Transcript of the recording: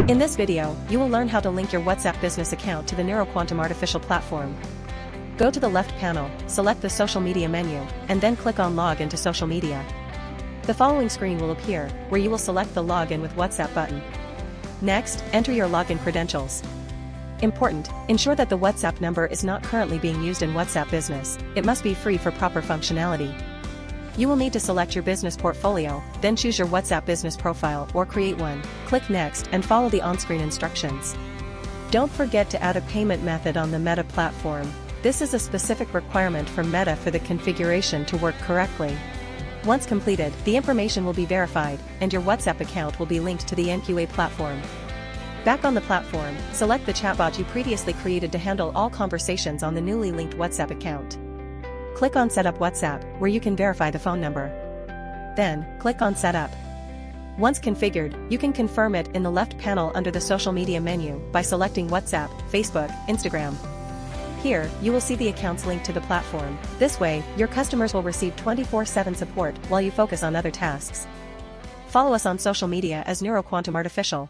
In this video, you will learn how to link your WhatsApp business account to the NeuroQuantum artificial platform. Go to the left panel, select the social media menu, and then click on Log into social media. The following screen will appear, where you will select the Login with WhatsApp button. Next, enter your login credentials. Important, ensure that the WhatsApp number is not currently being used in WhatsApp Business. It must be free for proper functionality. You will need to select your business portfolio, then choose your WhatsApp business profile or create one. Click Next and follow the on-screen instructions. Don't forget to add a payment method on the Meta platform. This is a specific requirement from Meta for the configuration to work correctly. Once completed, the information will be verified, and your WhatsApp account will be linked to the NQA platform. Back on the platform, select the chatbot you previously created to handle all conversations on the newly linked WhatsApp account. Click on Set Up WhatsApp, where you can verify the phone number. Then, click on Set Up. Once configured, you can confirm it in the left panel under the social media menu by selecting WhatsApp, Facebook, Instagram. Here, you will see the accounts linked to the platform. This way, your customers will receive 24/7 support while you focus on other tasks. Follow us on social media as NeuroQuantum Artificial.